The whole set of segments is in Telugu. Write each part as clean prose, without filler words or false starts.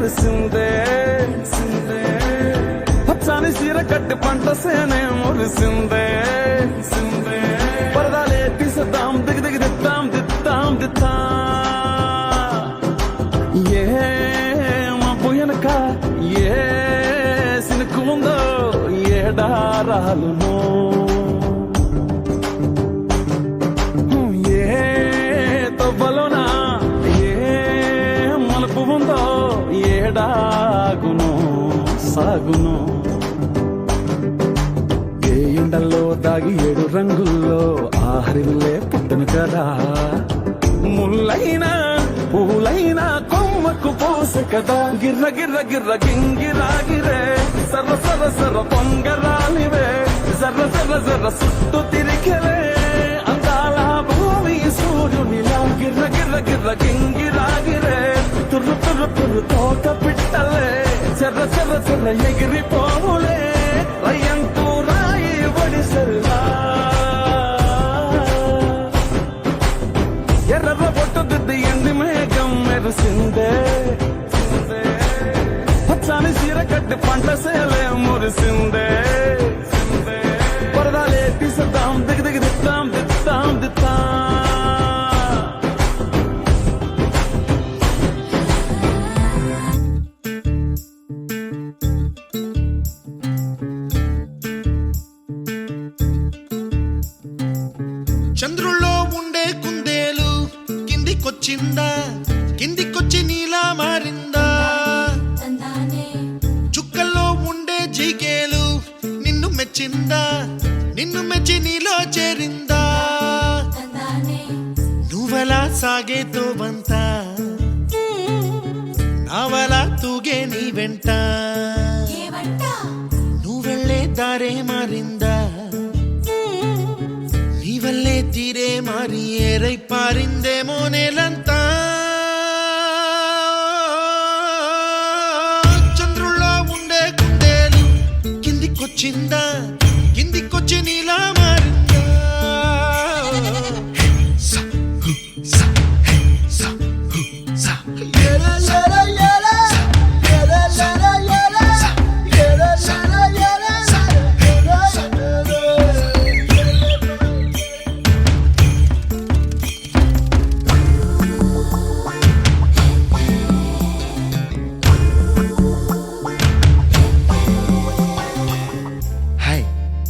మురిసిందే పచ్చాని చీర కట్టి పంట సేనే మురిసిందే పరదాలే తీసేద్దాం దిగి దిగి దిద్దాం దిద్దాం దిద్దా ఏ మా పోయనక ఏ సినుకు ఉందో ఏడారాలునో ఏడాగును సాగును ఏ ఎండల్లో దాగి 7 రంగుల్లో ఆహరిల్లే పుట్టను కదా ముల్లైనా పూలైనా కొమ్మకు పోసే కదా గిర్ర గిర్ర గిర్ర గింగిరాగిరే సర్ర సర్ర సర్ర పొంగరాలివే జర్ర జర్ర జర్ర సుట్టు తిరిగలే అందాల భూమి సూర్యునిలా గిర్ర గిర్ర గిర్ర గింగిరాగిరే తుర్రు తుర్రు తుర్రు తోట పిట్టలే చెర్ర చెర్ర చెర్ర ఎగిరిపోవులే రయ్యంటూ రాయి ఒడిసెల్లా ఎర్ర పొట్టు దిద్ది ఎండి మేఘం మెరిసిందే పచ్చాని చీర కట్టి పంట సేలే మురిసిందే పరదాలే తీసేద్దాం దిగి దిగి దిద్దాం దిద్దాం దిద్దాం చంద్రుల్లో ఉండే కుందేలు కిందికొచ్చిందా కిందికొచ్చి నీలా మారిందా చుక్కల్లో ఉండే జిగేలు నిన్ను మెచ్చిందా నిన్ను మెచ్చి నీలో చేరిందా నువ్వలా సాగేతో బంత నావలా తూగే నీ వెంట నువ్వెళ్ళే దారే మారిందా నీవల్లే తీరే మారి ఏరై పారిందేమో నేలంతా చంద్రుల్లో ఉండే కుందేలు కిందికొచ్చిందా కిందికొచ్చి నీలా మారిందా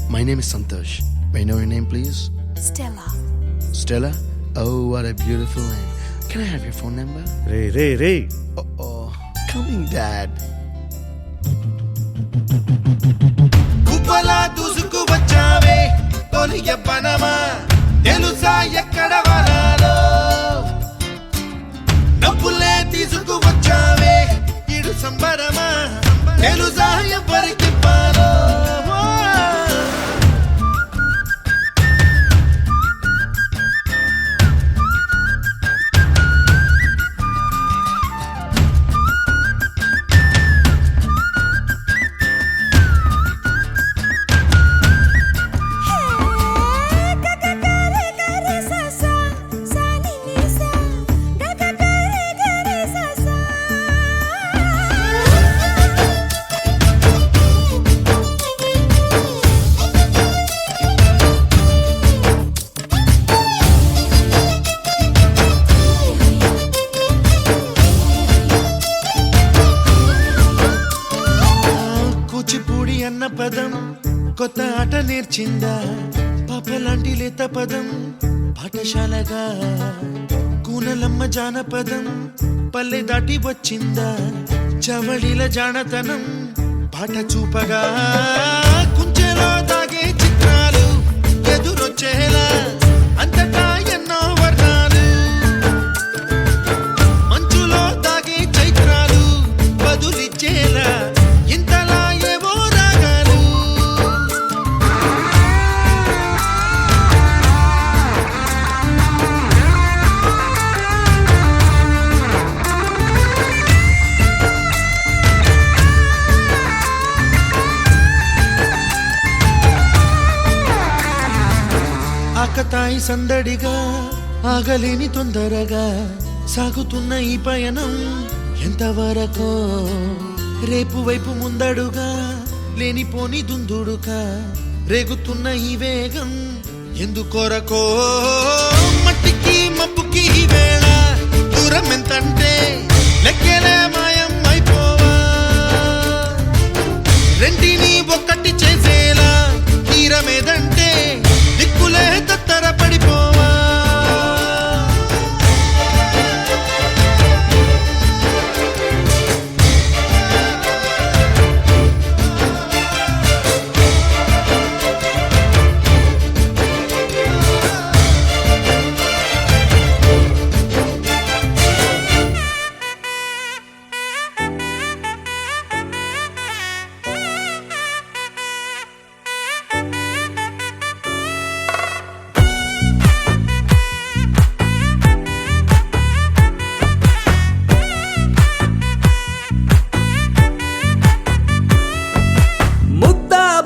My name is Santosh. May I know your name, please? Stella. Stella? Oh, what a beautiful name. Can I have your phone number? Ray Oh, coming, Dad. కుప్పలా దూసుకు వచ్చావే తొలి యవ్వనమా తెలుసా ఎక్కడ వరాలో నవ్వులే తీసుకు వచ్చావే ఇడు సంబరమా తెలుసా ఎవరికి పాలో అన్న పదం కొత్త ఆట నేర్చిందా పాపలాంటి లేత పదం పాఠశాలగా కూనలమ్మ జానపదం పల్లె దాటి వచ్చిందా చవళిల జానతనం పాట చూపగా కుంచెలో దాగే చిత్రాలు ఎదురొచ్చేలా అంతటా ఎన్నో వర్ణాలు మంచులో దాగే చైత్రాలు బదులిచ్చేలా ఇంతలా ఏవో రాగాలు ఆకతాయి సందడిగా ఆగలేని తొందరగా సాగుతున్న ఈ పయనం ఎంతవరకో రేపు వైపు ముందడుగా లేనిపోని దుందుడుగా రేగుతున్న ఈ వేగం ఎందుకొరకో మట్టికి మబ్బుకి ఈ వేళ దూరం ఎంతంటే లెక్కలే మాయం అయిపోవా రెంటిని ఒక్కటి చేసేలా తీరమేదంటే దిక్కులే తత్తర పడిపోవా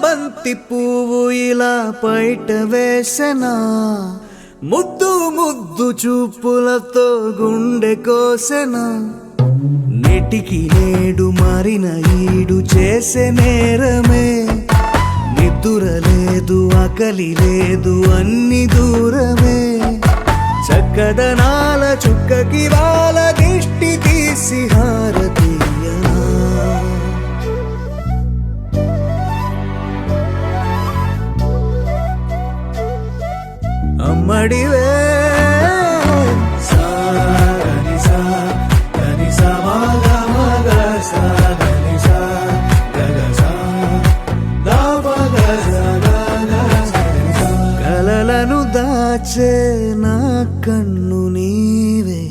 బంతి పువ్వు ఇలా బయట వేసెనా ముద్దు ముద్దు చూపులతో గుండె కోసెనా నెటికి నేడు మారిన ఈడు చేసే నేరమే నిద్ర లేదు ఆకలి లేదు అన్ని దూరమే చక్కదనాల చుక్కకి వాళ్ళ దిష్టి తీసి హారతీయనా అమ్మడివే సాగని సా గని సా మగ మగ సా గని సా గగ సా దా మగ సా గగ సా కలలను దాచే నా కన్ను నీవే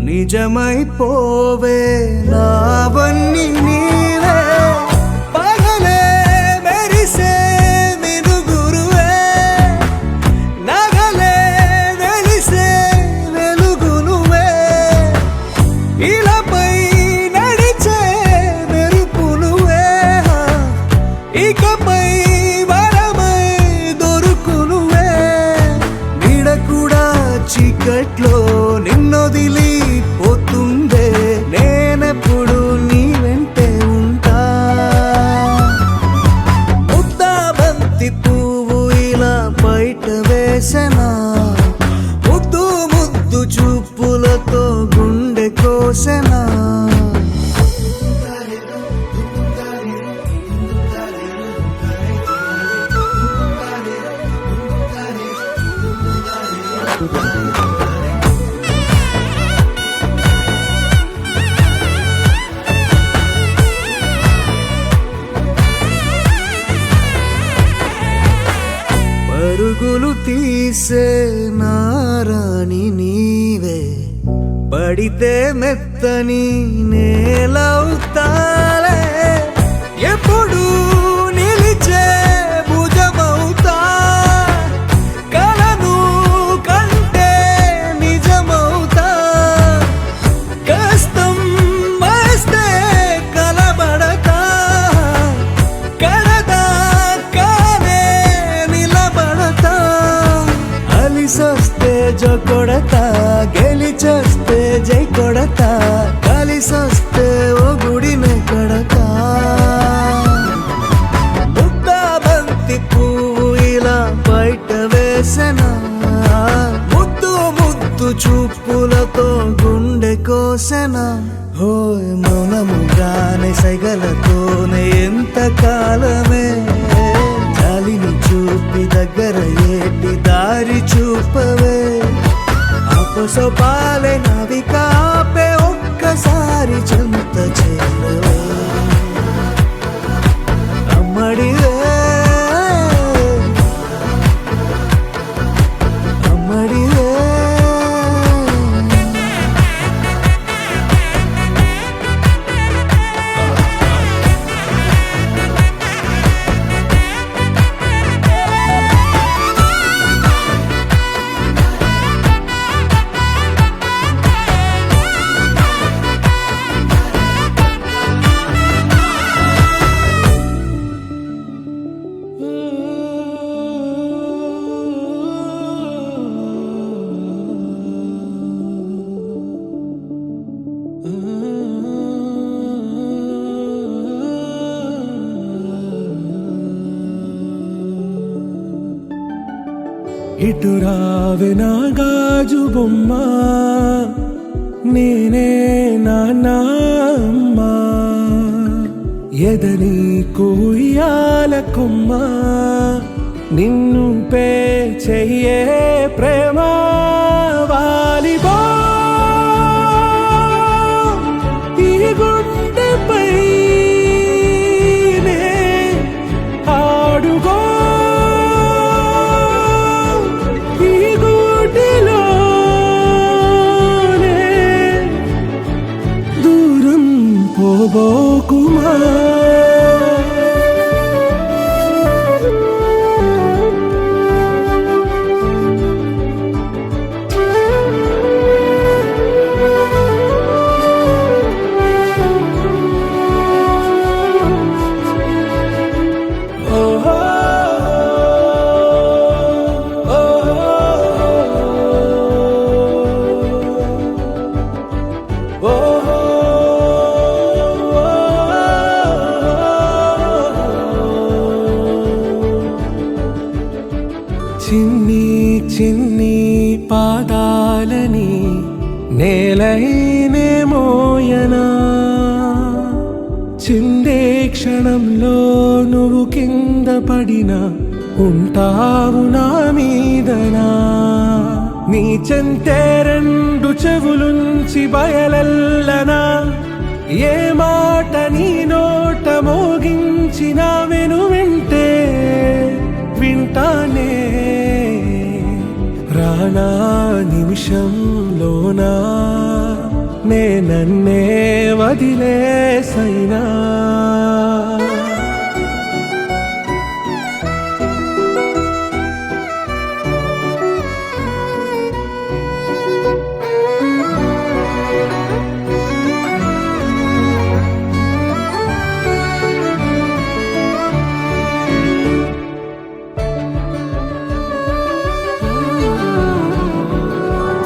నిజమైపోవే నావన్నీ నీవే పగలే మెరిసే ఇకపై వరమై దొరుకునువే నీడ కూడా చీకట్లో నిన్నొదిలి పోతుందే నేనెప్పుడు నీ వెంటే ఉంటా ముద్దా బంతి పువ్వు ఇలా బయట వేసెనా ముద్దు ముద్దు చూపులతో గుండె కోసెనా పరుగులు తీసే నారాణి నీవే పడితే మెత్తని నేలవుతాలే ఎప్పుడు నిలిచే భుజమవుతా కలను కంటే నిజమవుతా కష్టం వస్తే కలబడతా కడదాకానే నిలబడతా అలిసొస్తే జో కొడతా గెలిచొస్తే జై కొడతా కలిసొస్తే ఓ గుడినే కడతా ముద్దా బంతి పువ్వు ఇలా బయట వేసెనా ముద్దు ముద్దు చూపులతో గుండె కోసెనా హోయ్ మౌనముగానే సైగలతోనే ఎంత కాలమే జాలిని చూపి దగ్గర ఏటి దారి చూపవే అపసోపాలే నావిక ఆపే ఒక్కసారి చెంత చేరవే అమ్మడివే అమ్మడివే ఇటు రావే నా గాజు బొమ్మ నేనే నాన్న అమ్మా ఎదని కూయాల కొమ్మ నిన్ను పే చెయ్యే ప్రేమ వాలిబా ఈ గుండెపై నే ఆడుగో ఈ గూటిలోనే దూరం పోబోకుమా చిన్ని చిన్ని పాదాలని నేలైనే మోయనా చిందే క్షణంలో నువ్వు కింద పడినా ఉంటావు నా మీదనా నీ చెంతే రెండు చెవులుంచి బయలెల్లనా ఏ మాట నీ నోట మోగించిన వెను వింటే వింటానే రానా నిమిషంలోనా నే నన్నే వదిలేసైనా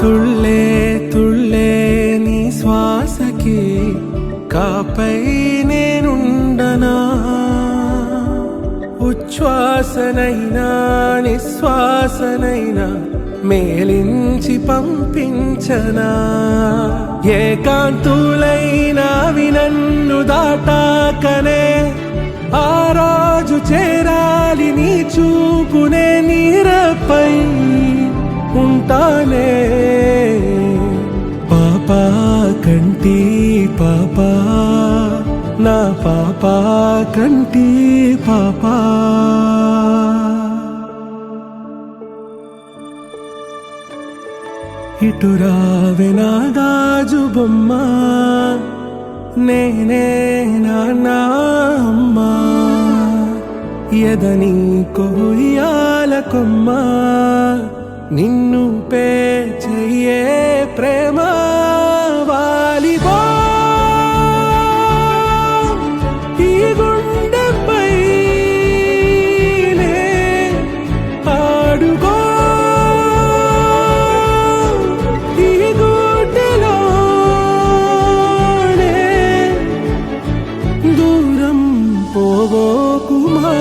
తుళ్ళే తుళ్ళే నీ శ్వాసకి కాపై నేనుండనా ఉచ్ఛ్వాసనైనా నిశ్వాసనైనా మేలించి పంపించనా ఏకాంతులైనా వినన్ను దాటాకనే ఆ రాజు చేరాలి నీ చూపునే నీరపై ఉంటానే పాపా కంటి పాపా నా పాపా కంటి పాపా ఇటు రావే నా గాజు బొమ్మ నేనే నాన్న అమ్మా ఎదని కొయ్యాల కొమ్మ నిన్ను పే చెయ్యే ప్రేమ వాలిబా ఈ గుండెపై నే ఆడుగో ఈ గూటిలోనే దూరం పోవోకుమా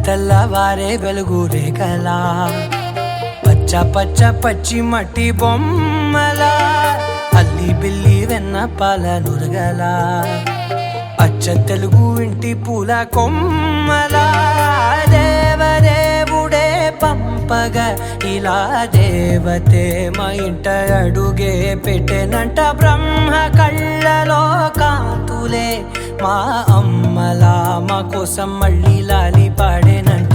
తెల్లవారే వెలుగు రేఖలా పచ్చ పచ్చ పచ్చి మట్టి బొమ్మలా అల్లి బిల్లి వెన్న పాల నురగలా అచ్చ తెలుగు ఇంటి పూల కొమ్మలా దేవదేవుడే పంపగా ఇలా దేవతే మా ఇంట అడుగే పెట్టెనంట బ్రహ్మ కళ్ళలో కాంతులే మా అమ్మలా మా కోసం మళ్ళీ లాలి పాడేనంట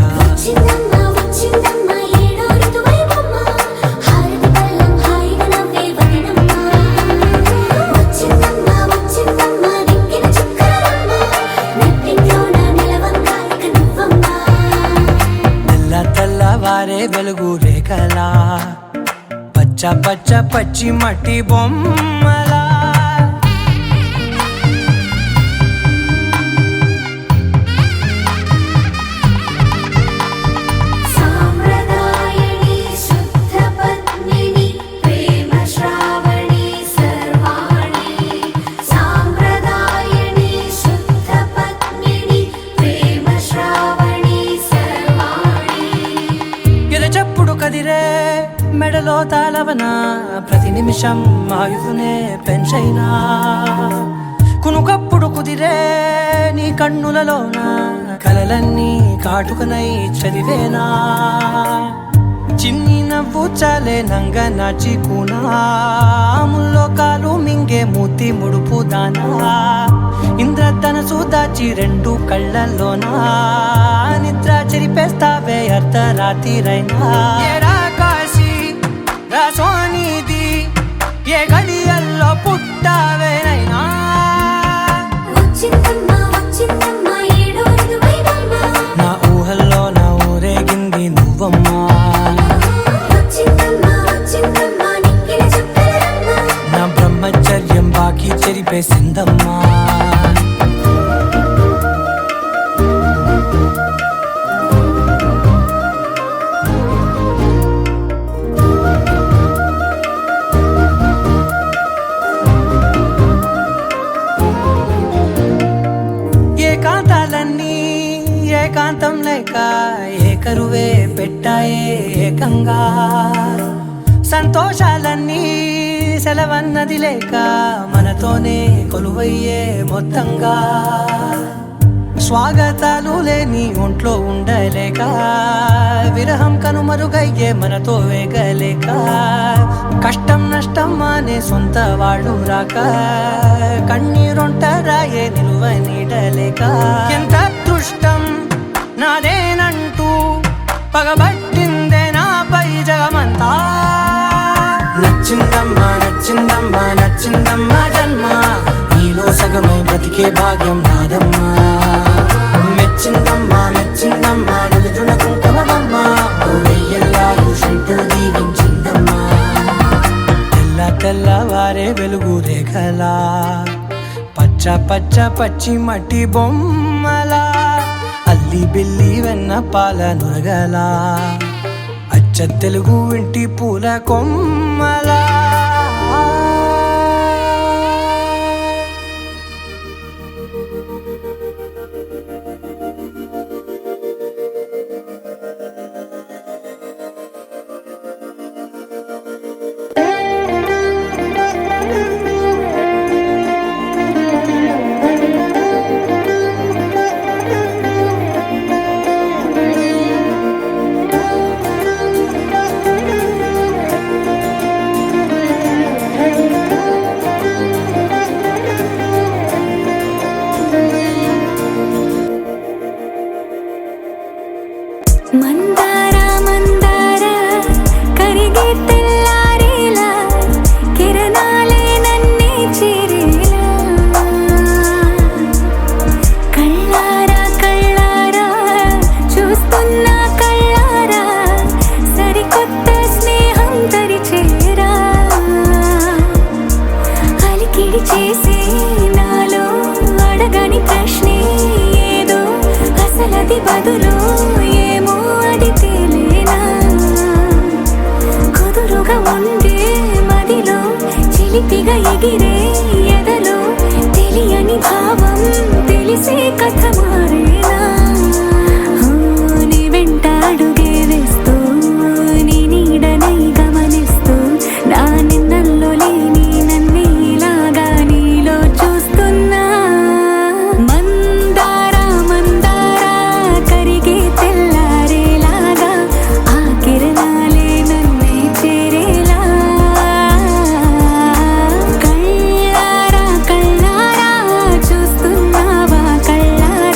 వచ్చి వెలుగు రేఖలా పచ్చ పచ్చ పచ్చి మట్టి బొమ్మలా కదిరే మెడలో తాళవన ప్రతి నిమిషం ఆయుధునే పెంచైనా కునుకప్పుడు కుదిరే నీ కన్నులలోన కలలన్నీ కాటుకనై చదివేనా చిన్ని నవ్వు చాలే నంగ నాచి కూనాముల్లో కాలు మింగే మూతి ముడుపు దానా ఇంద్రధనసు దాచి రెండు కళ్ళల్లోనా నిద్ర చెరిపేస్తావే అర్ధరాత్రిరైనా ఏరా కాశీ రా సోనిది ఏ గడియల్లో పుట్టావేనైనా నా ఊహల్లో నా ఊరేగింది నువ్వమ్మా నా బ్రహ్మచర్యం బాకీ చెరిపేసిందమ్మా ఏకాంతాలన్నీ ఏకాంతం లేక ఏకరువే పెట్టాయే ఏకంగా సంతోషాలన్నీ సెలవన్నది లేక మనతోనే కొలువయ్యే మొత్తంగా స్వాగతాలు లేని ఒంట్లో ఉండలేక విరహం కనుమరుగయ్యే మనతో వేగలేక కష్టం నష్టం అనే సొంత వాళ్ళు రాక కన్నీరొంటరాయే నిలువ నీడలేక ఎంత అదృష్టం నాదేనంటూ పగబట్టిందే నాపై జగమంతా నచ్చిందమ్మా నచ్చిందమ్మా నచ్చిందమ్మా జన్మ నీలో సగమై బ్రతికే భాగ్యం నాదమ్మా మెచ్చిందమ్మా మెచ్చిందమ్మా నిలుచున కుంకుమమ్మా వెయ్యల్లాలు శంకులు దీవించిందమ్మా తెల్ల తెల్లవారే వెలుగు రేఖలా పచ్చ పచ్చ పచ్చి మట్టి బొమ్మలా అల్లి బిల్లి వెన్న పాల నురగలా అచ్చ తెలుగు ఇంటి పూల కొమ్మలా మందార మందార కరిగే తెల్లారేలా కిరణాలే నన్నే చేరేలా కళ్ళారా కళ్ళారా చూస్తున్నా కళ్ళారా సరికొత్త స్నేహం తరిచేరా అలికిడి చేసే నాలో అడగని ప్రశ్నే ఏదో అసలది బదులు ఏమో అది తేలేనా కుదురుగా ఉండే మదిలో చిలిపిగా ఎగిరే ఎదలో తెలియని భావం తెలిసే కథ మారేనా నీ వెంట అడుగే వేస్తూ నీ నీడనై గమనిస్తూ నా నిన్నల్లో లేని నన్నే ఇలాగా నీలో చూస్తున్నా మందార మందార కరిగే తెల్లారేలాగా ఆ కిరణాలే నన్నే చేరేలా కళ్ళారా కళ్ళారా చూస్తున్నావా కళ్ళారా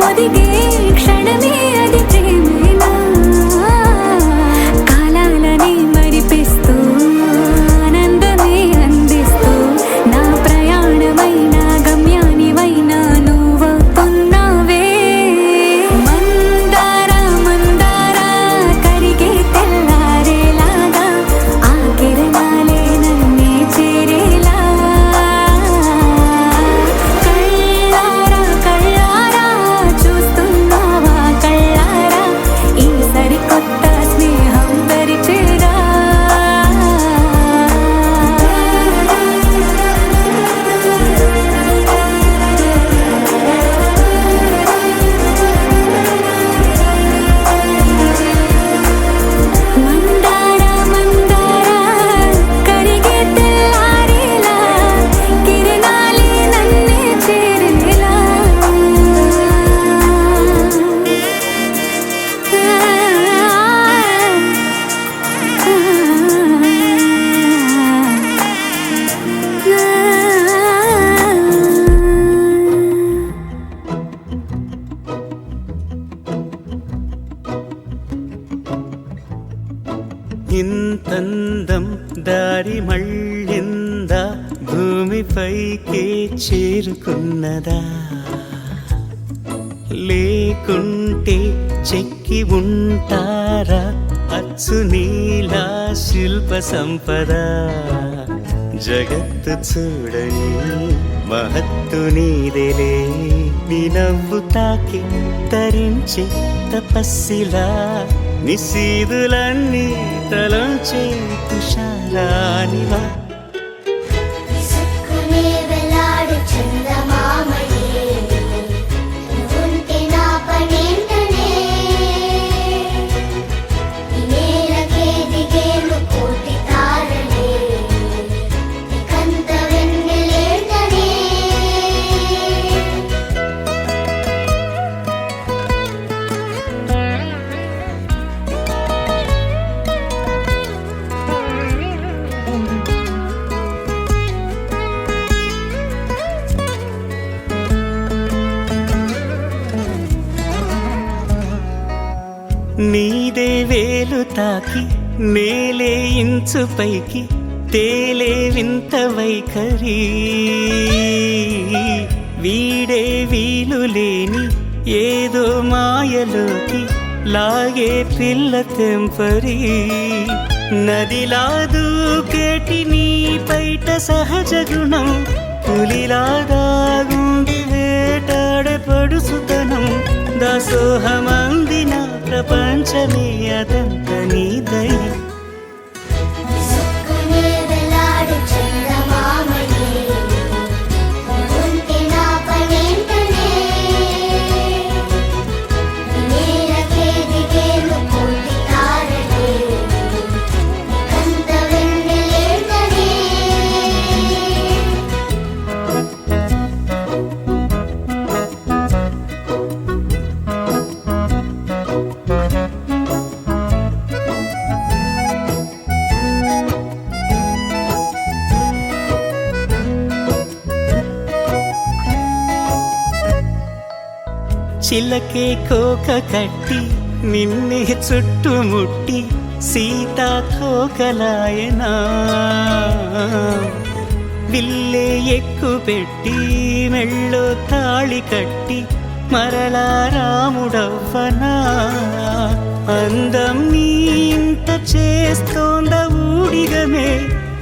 ఒదిగే క్షణమే అది ప్రేమేనా కాలాలని మరిపిస్తూ ఆనందమే అందిస్తూ నా ప్రయాణమైన గమ్యానివైనా నువ్వవుతున్నావే మందార మందార కరిగే తెల్లారేలాగా ఆ కిరణాలే నన్నే చేరేలా కళ్ళారా కళ్ళారా చూస్తున్నావా కళ్ళారా ఈ సరికొత్త స్నేహం పరిచేరా మందార మందార కరిగే తెల్లారేలా కిరణాలే నన్నే చేరేలా ఇంతందం దారి మళ్ళిందా భూమిపైకే చేరుకున్నదా లేకుంటే చెక్కి ఉంటారా అచ్చు నీలా శిల్ప సంపద జగత్తు చూడని మహత్తు నీదేలే నీ నవ్వు తాకి తరించే తపస్సిలా నిశీదులన్నీ తలంచే తుషారానివా విసుక్కునే వెలాడు చందమామయే నువ్వుంటే నా పనేంటనే ఈ నేలకే దిగేను కోటి తారలే నీకంత వెన్నెలేంటనే నీదే వేలు తాకి నేలే ఇంచు పైకి తేలే వింత వైఖరి వీడే వీలు లేని ఏదో మాయలోకి లాగే పిల్ల తెంపరి నదిలా దూకేటి నీ పైట సహజ గుణం పులిలాగా గుండి వేటాడే పడుసుతనం దాసోహమందిన ప్రపంచమే అదంత నీదై విసుక్కునే వెలాడు చందమామయే నువ్వుంటే నా పనేంటనే ఈ నేలకే దిగేను కోటి తారలే నీకంత వెన్నెలేంటనే చిలకే కోక కట్టి నిన్నే చుట్టుముట్టి సీతాకోకలాయనా విల్లే ఎక్కు పెట్టి మెళ్ళో తాళి కట్టి మరలా రాముడవ్వనా అందం నీ ఇంత చేస్తోంద ఊడిగమే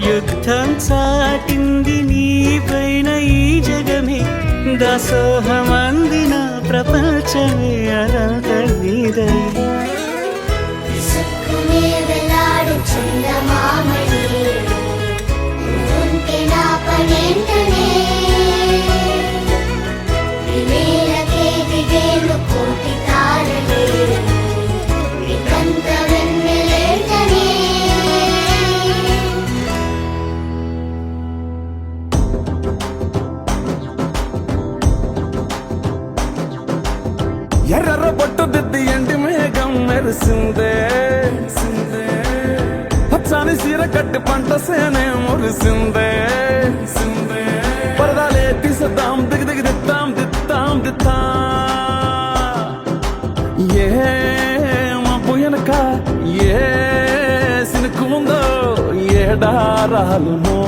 యుద్ధం చాటింది నీ పైన ఈ జగమే దాసోహమందిన ప్రపంచమే అనంత నీదై విసుక్కునే వెలాడు చందమామయే నువ్వుంటే నా పనేంటనే ఈ నేలకే దిగేను కోటి తారలే నీకంత వెన్నెలేంటనే ఎర్ర బొట్టు దిద్ది ఎండి మేఘం మెరిసిందే పచ్చాని సీర కట్టి పంట సేనే మురిసిందే పరదాలే తీసద్దాం దిగి దిగి దిత్తాం దిత్తాం దిత్తాం ఏ మబ్బు వెనక ఏ సినుకు ఉందో ఏడారాలునో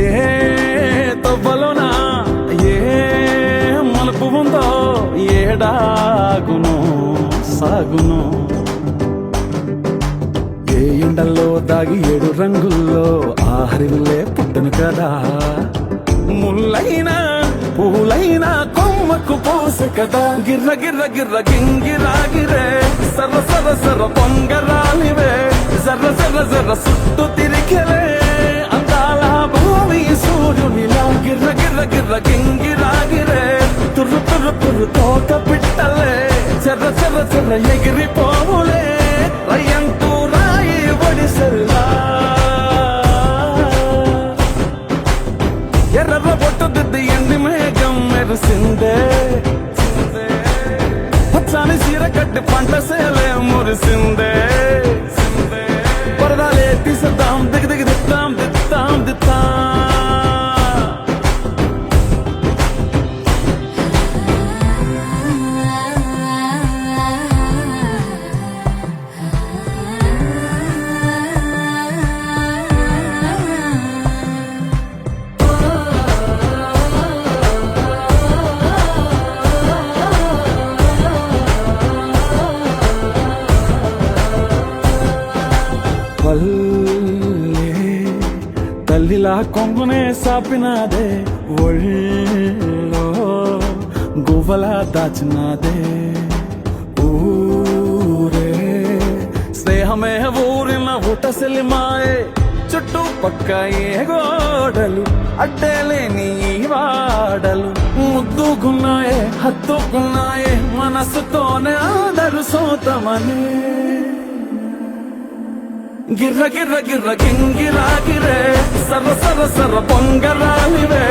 ఏ తవ్వలోనా ఏ మలుపు ఉందో ఏడాగునో సాగునో ఏ ఎండల్లో దాగి 7 రంగుల్లో ఆహరివులే పుట్టను కదా ముల్లైనా పూలైనా కొమ్మకు పోసె కదా గిర్ర గిర్ర గిర్ర గింగిరాగిరే సర్ర సర్ర సర్ర పొంగరాలివే జర్ర జర్ర జర్ర సుట్టు తిరిగలే అందాల భూమి సూర్యునిలా గిర్ర గిర్ర గిర్ర గింగిరాగిరే తుర్రు తుర్రు తుర్రు తోక పిట్టలే చెర్ర చెర్ర చెర్ర ఎగిరిపోవులే రయ్యంటూ రాయి ఒడిసెల్లా ఎర్ర బొట్టు దిద్ది ఎండి మేఘం మెరిసిందే పచ్చాని చీర కట్టి పంట సేలే మురిసిందే పరదాలే తీసేద్దాం దిగి దిగి దిద్దాం దిద్దాం దిద్దాం పల్లె తల్లిలా కొంగునే సాపినాదే ఒళ్ళో గువ్వలా దాచినాదే ఊరే స్నేహమే ఊరిన ఊటసెలిమాయే చుట్టూ పక్క ఏ గోడలు అడ్డేలేని వాడలు ముద్దుకున్నాయే హత్తుకున్నాయే మనసుతోనే ఆదరు సోతమనే గిర్ర గిర్ర గిర్ర గింగిరాగిరే సర్ర సర్ర సర్ర పొంగరాలివే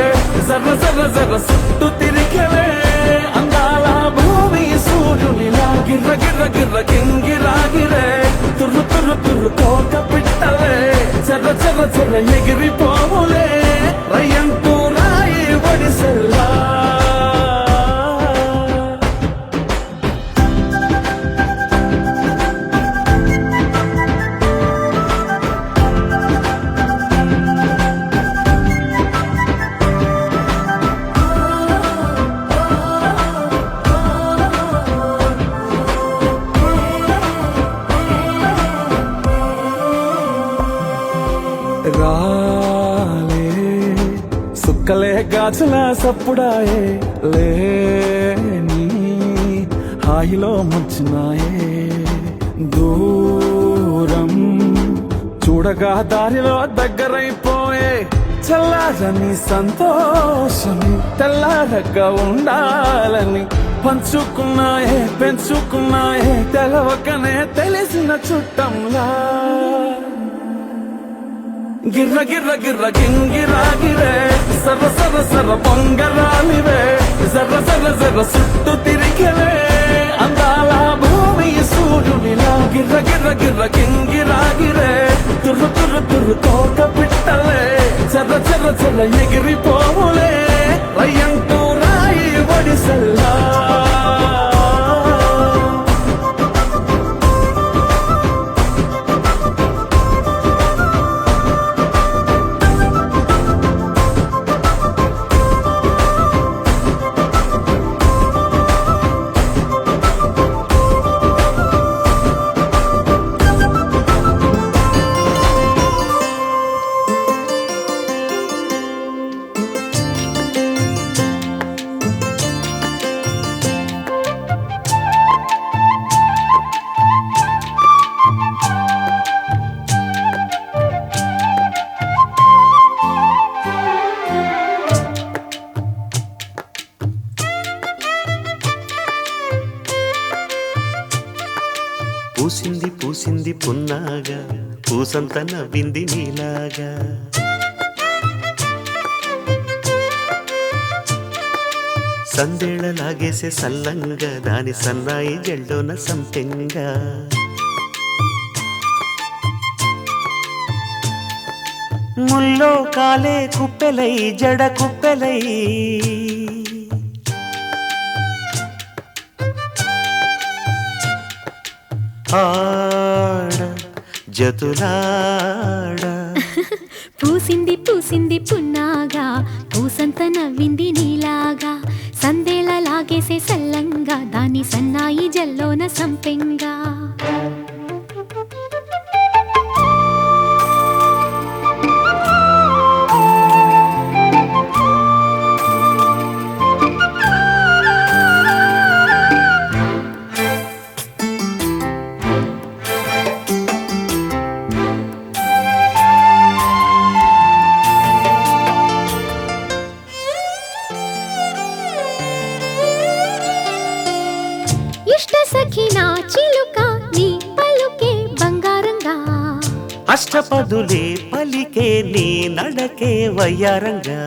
జర్ర జర్ర జర్ర సుట్టు తిరిగలే అందాల భూమి సూర్యునిలా గిర్ర గిర్ర గిర్ర గింగిరాగిరే తుర్రు తుర్రు తుర్రు తోక పిట్టలే చెర్ర చెర్ర చెర్ర ఎగిరిపోవులే రయ్యంటూ రాయి ఒడిసెల్లా రాలే సుక్కలే గాజుల సప్పుడాయే లేని హాయిలో ముంచినాయే దూరం చూడగా దారిలో దగ్గరైపోయే చల్లారని సంతోషమి తెల్లారగా ఉండాలని పంచుకున్నాయే పెంచుకున్నాయే తెలవకనే తెలిసిన చుట్టంలా గిర్ర గిర్ర గిర్ర గింగిరాగిరే సర్ర సర్ర సర్ర పొంగరాలివే జర్ర జర్ర జర్ర సుట్టు తిరిగలే అందాల భూమి సూర్యునిలా గిర్ర గిర్ర గిర్ర గింగిరాగిరే తుర్రు తుర్రు తుర్రు తోక పిట్టలే చెర్ర చెర్ర చెర్ర ఎగిరిపోవులే రయ్యంటూ రాయి ఒడిసెల్లా పూసింది పూసింది పున్నాగా పూసంత నవ్వింది నీలాగా సందేళ లాగేసే సల్లంగా దాని సన్నాయి జల్డోన సంపెంగా ముల్లో కాలే కుప్పెలై జడ కుప్పెలై ఆడ జతులాడ పూసింది పూసింది పున్నాగా పూసంత నవ్వింది నీలాగా సందేళ లాగేసే సల్లంగా దాని సన్నాయి జల్లోన సంపెంగా ఇష్ట సఖినా చిలుక నీ పలుకే బంగారంగా అష్టపదులే పలికే నీ నడకే వయ్యారంగా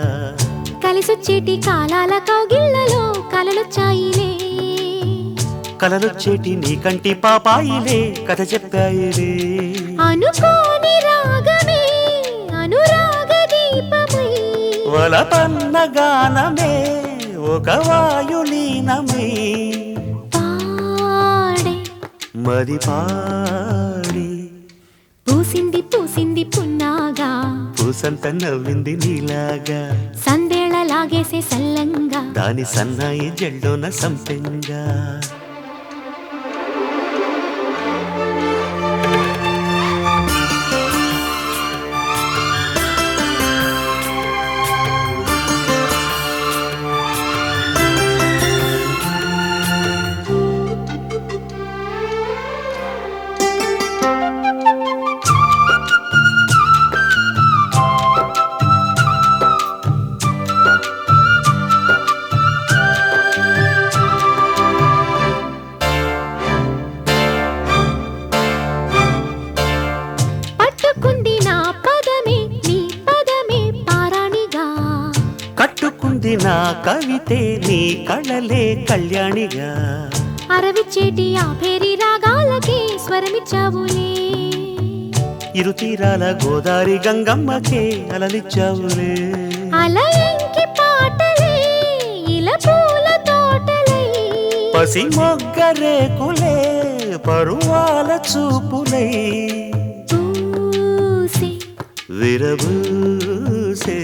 కలిసొచ్చేటి కాలాల కౌగిళ్లలో కలలొచ్చాయిలే కలలొచ్చేటి నీ కంటి పాపాయిలే కథ చెప్పాయిలే అనుకోని రాగమే అనురాగ దీపమై వలపన్న గానమే ఒక వాయులీనమై పాడే మది పాడి పూసింది పూసింది పున్నాగా పూసంత నవ్వింది నీలాగా సందేళ లాగేసే సల్లంగా దాని సన్నాయి జల్లోన సంపెంగా పట్టుకుంది నా పదమే నీ పదమే పారాణిగా కట్టుకుంది నా కవితే నీ కళలే కళ్యాణిగా అరవిచ్చేటి ఆ పేరి రాగాలకే స్వరమిచ్చావులే ఇరు తీరాల గోదారి గంగమ్మకే అలలిచ్చావులే అలయంకి పాటలే ఇలా పూల తోటలై పసి మొగ్గరేకులే పరువాల చూపులై పూసి విరబూసే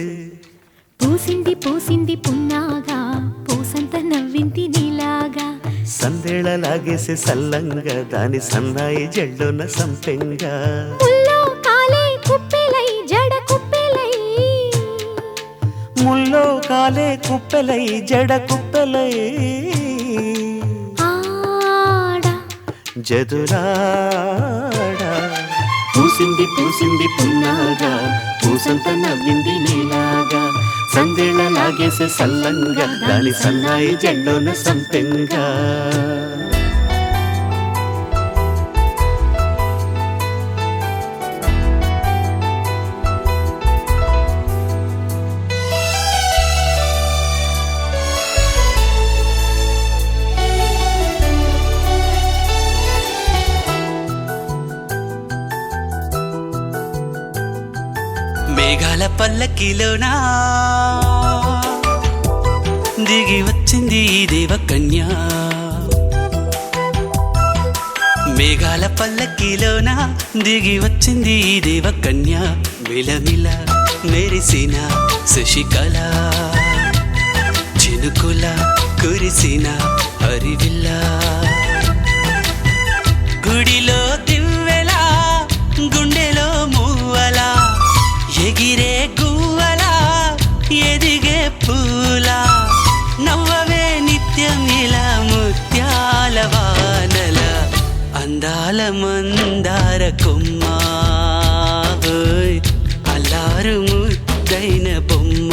పూసింది పూసింది పున్నాగా పూసంత నవ్వింది నీలాగా సందేళ లాగేసే సల్లంగా దాని సన్నాయి జల్లున సంపెంగా ముల్లో కాలే కుప్పెలై జడ కుప్పెలై ముల్లో కాలే కుప్పెలై జడ కుప్పెలై ఆడ జదురాడ పూసింది పూసింది పున్నాగా పూసంత నవ్వింది నీలాగా సందేళ లాగేసే సల్లంగా దాని సన్నాయి జల్లోన సంపెంగా మేఘాల పల్లకిలోనా దిగి వచ్చింది ఈ దేవకన్య మేఘాల పల్లకిలోన దిగి వచ్చింది ఈ దేవకన్య మిలమిల మెరిసిన శశికళ చినుకుల కురిసిన హరివిల్ల గుడిలో దివ్వెలా గుండెలో మూవలా ఎగిరే గువ్వలా ఎదిగే పూలా నవ్వవే నిత్యం ఇలా ముత్యాల వానల అందాల మందార కొమ్మ అల్లారు ముద్దైన బొమ్మ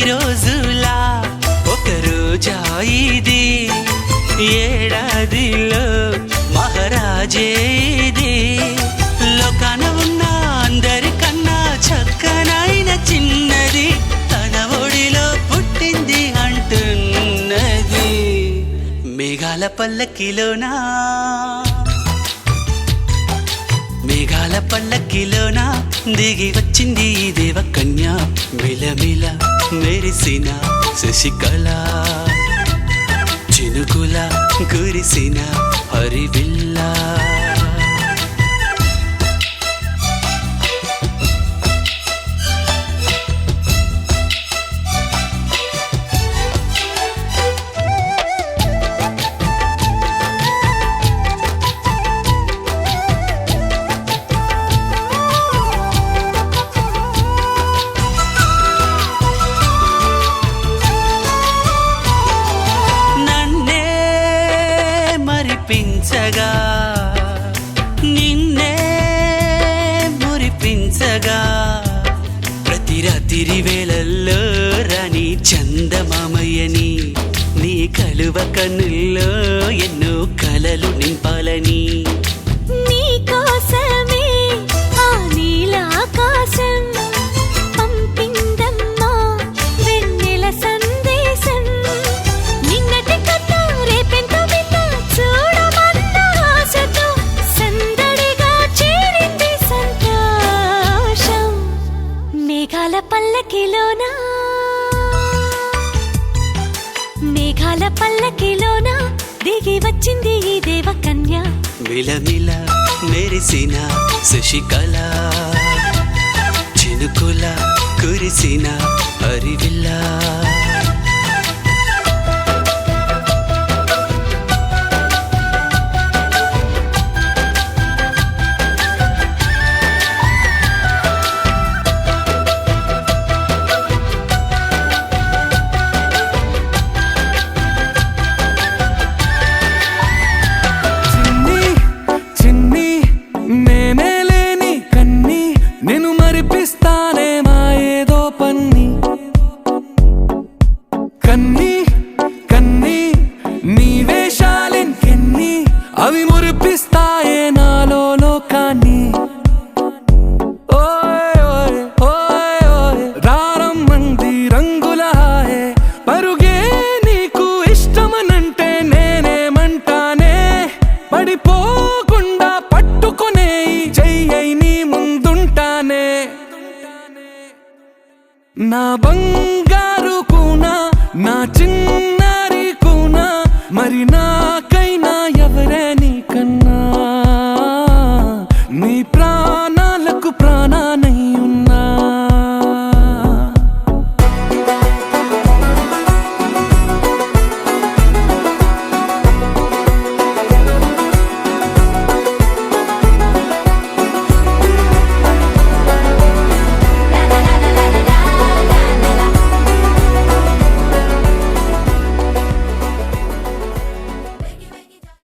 రోజులా ఒక రోజా ఇది ఏడాదిలో మహారాజే ఇది లోకాన ఉన్న అందరికన్నా చక్కనైన చిన్నది తన ఒడిలో పుట్టింది అంటున్నది మేఘాల పల్లకిలోనా మేఘాల పల్లకిలోన దిగి వచ్చింది ఈ దేవకన్య మిలమిల మెరిసిన శశికళ చినుకుల కురిసిన హరివిల్లా మరిపించగా నిన్నే మురిపించగా ప్రతి రాత్రి వేళల్లో రాణి చందమామయ్యని నీ కలువ కన్నుల్లో ఎన్నో కలలు నింపాలని నీ కోసమే ఆ నీలాకాశం పంపిందమ్మా వెన్నెల సందేశం నిన్నటి కథ రేపెంత వింత చూడమన్న ఆశతో సందడిగా చేరింది సంతోషం మేఘాల పల్లకిలోనా మేఘాల పల్లకిలోనా దిగి వచ్చింది ఈ దేవకన్య మిలమిల మెరిసిన శశికళ చినుకుల కురిసిన హరివిల్లా చిన్ని చిన్ని నేనే లేని కన్ని నేను మరిపిస్తానే మా ఏదో పన్ని కన్ని కన్ని నీ వేషాలెన్కెన్ని అవి మురిపిస్తాయే నాలో లోకాన్ని ఓయ్ ఓయ్ ఓయ్ ఓయ్ రారమ్మంది రంగుల హాయే పరుగే నీకు ఇష్టమనంటే నేనేమంటానే పడిపోకుండా పట్టుకునే చెయ్యై నీ ముందుంటానే నా బంగారు కూనా నా చిన్నారి కూనా మరి నా